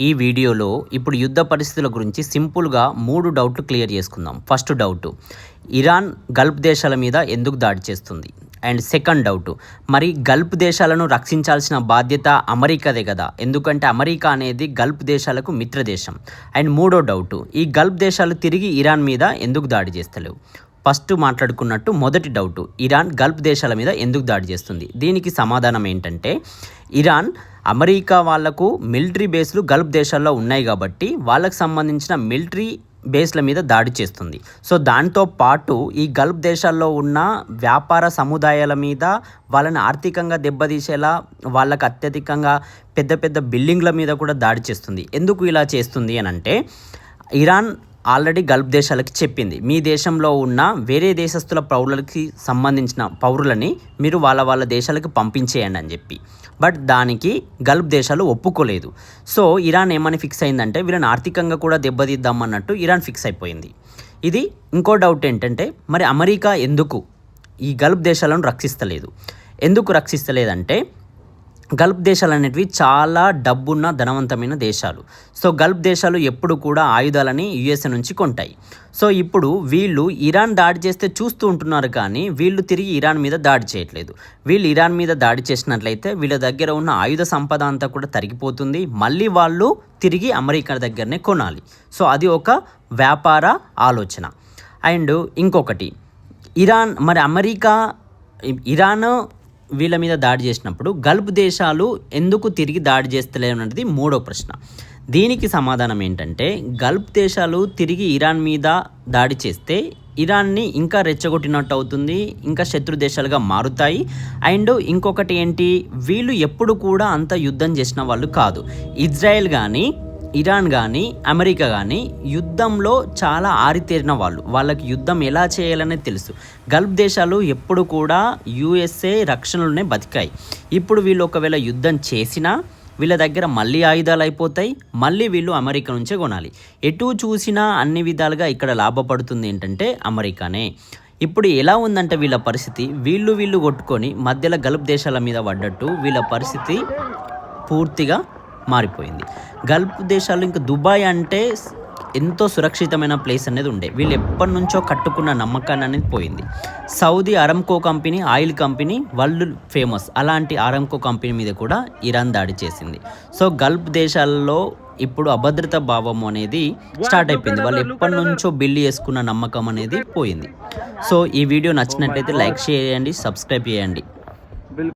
ఈ వీడియోలో ఇప్పుడు యుద్ధ పరిస్థితుల గురించి సింపుల్గా 3 డౌట్లు క్లియర్ చేసుకుందాం. ఫస్ట్ డౌట్, ఇరాన్ గల్ఫ్ దేశాల మీద ఎందుకు దాడి చేస్తుంది? అండ్ సెకండ్ డౌట్, మరి గల్ఫ్ దేశాలను రక్షించాల్సిన బాధ్యత అమెరికాదే కదా, ఎందుకంటే అమెరికా అనేది గల్ఫ్ దేశాలకు మిత్రదేశం. అండ్ మూడో డౌట్, ఈ గల్ఫ్ దేశాలు తిరిగి ఇరాన్ మీద ఎందుకు దాడి చేస్తలేవు? ఫస్ట్ మాట్లాడుకున్నట్టు మొదటి డౌట్, ఇరాన్ గల్ఫ్ దేశాల మీద ఎందుకు దాడి చేస్తుంది? దీనికి సమాధానం ఏంటంటే, ఇరాన్ అమెరికా వాళ్లకు మిలిటరీ బేస్లు గల్ఫ్ దేశాల్లో ఉన్నాయి కాబట్టి వాళ్ళకు సంబంధించిన మిలిటరీ బేస్ల మీద దాడి చేస్తుంది. సో దాంతో పాటు ఈ గల్ఫ్ దేశాల్లో ఉన్న వ్యాపార సముదాయాల మీద వాళ్ళని ఆర్థికంగా దెబ్బతీసేలా వాళ్ళకు అత్యధికంగా పెద్ద పెద్ద బిల్డింగ్ల మీద కూడా దాడి చేస్తుంది. ఎందుకు ఇలా చేస్తుంది అని అంటే, ఇరాన్ ఆల్రెడీ గల్ఫ్ దేశాలకి చెప్పింది, మీ దేశంలో ఉన్న వేరే దేశస్తుల పౌరులకి సంబంధించిన పౌరులని మీరు వాళ్ళ దేశాలకు పంపించేయండి అని చెప్పి. బట్ దానికి గల్ఫ్ దేశాలు ఒప్పుకోలేదు. సో ఇరాన్ ఏమని ఫిక్స్ అయిందంటే, వీళ్ళని ఆర్థికంగా కూడా దెబ్బతీద్దామన్నట్టు ఇరాన్ ఫిక్స్ అయిపోయింది. ఇది ఇంకో డౌట్ ఏంటంటే, మరి అమెరికా ఎందుకు ఈ గల్ఫ్ దేశాలను రక్షిస్తలేదు? ఎందుకు రక్షిస్తలేదంటే, గల్ఫ్ దేశాలు అనేటివి చాలా డబ్బున్న ధనవంతమైన దేశాలు. సో గల్ఫ్ దేశాలు ఎప్పుడు కూడా ఆయుధాలని యుఎస్ఏ నుంచి కొంటాయి. సో ఇప్పుడు వీళ్ళు ఇరాన్ దాడి చేస్తే చూస్తూ ఉంటున్నారు, కానీ వీళ్ళు తిరిగి ఇరాన్ మీద దాడి చేయట్లేదు. వీళ్ళు ఇరాన్ మీద దాడి చేసినట్లయితే వీళ్ళ దగ్గర ఉన్న ఆయుధ సంపద అంతా కూడా తరిగిపోతుంది. మళ్ళీ వాళ్ళు తిరిగి అమెరికా దగ్గరనే కొనాలి. సో అది ఒక వ్యాపార ఆలోచన. అండ్ ఇంకొకటి, ఇరాన్ వీళ్ళ మీద దాడి చేసినప్పుడు గల్ఫ్ దేశాలు ఎందుకు తిరిగి దాడి చేస్తలేవు అన్నది మూడో ప్రశ్న. దీనికి సమాధానం ఏంటంటే, గల్ఫ్ దేశాలు తిరిగి ఇరాన్ మీద దాడి చేస్తే ఇరాన్ని ఇంకా రెచ్చగొట్టినట్టు అవుతుంది, ఇంకా శత్రు దేశాలుగా మారుతాయి. అండ్ ఇంకొకటి ఏంటి, వీళ్ళు ఎప్పుడు కూడా అంత యుద్ధం చేసిన వాళ్ళు కాదు. ఇజ్రాయెల్ కానీ, ఇరాన్ కానీ, అమెరికా కానీ యుద్ధంలో చాలా ఆరితేరిన వాళ్ళు. వాళ్ళకి యుద్ధం ఎలా చేయాలనేది తెలుసు. గల్ఫ్ దేశాలు ఎప్పుడు కూడా యుఎస్ఏ రక్షణలోనే బతికాయి. ఇప్పుడు వీళ్ళు ఒకవేళ యుద్ధం చేసినా వీళ్ళ దగ్గర మళ్ళీ ఆయుధాలు అయిపోతాయి, మళ్ళీ వీళ్ళు అమెరికా నుంచే కొనాలి. ఎటు చూసినా అన్ని విధాలుగా ఇక్కడ లాభపడుతుంది ఏంటంటే అమెరికానే. ఇప్పుడు ఎలా ఉందంటే వీళ్ళ పరిస్థితి, వీళ్ళు కొట్టుకొని మధ్యలో గల్ఫ్ దేశాల మీద పడ్డట్టు వీళ్ళ పరిస్థితి పూర్తిగా మారిపోయింది. గల్ఫ్ దేశాలు, ఇంకా దుబాయ్ అంటే ఎంతో సురక్షితమైన ప్లేస్ అనేది ఉండే, వీళ్ళు ఎప్పటి నుంచో కట్టుకున్న నమ్మకాన్ని అనేది పోయింది. Saudi Aramco company, oil company వాళ్ళు ఫేమస్. అలాంటి అరామ్కో కంపెనీ మీద కూడా ఇరాన్ దాడి చేసింది. సో గల్ఫ్ దేశాల్లో ఇప్పుడు అభద్రతా భావం అనేది స్టార్ట్ అయిపోయింది. వాళ్ళు ఎప్పటి నుంచో బిల్లు చేసుకున్న నమ్మకం అనేది పోయింది. సో ఈ వీడియో నచ్చినట్లయితే లైక్ చేయండి, సబ్స్క్రైబ్ చేయండి.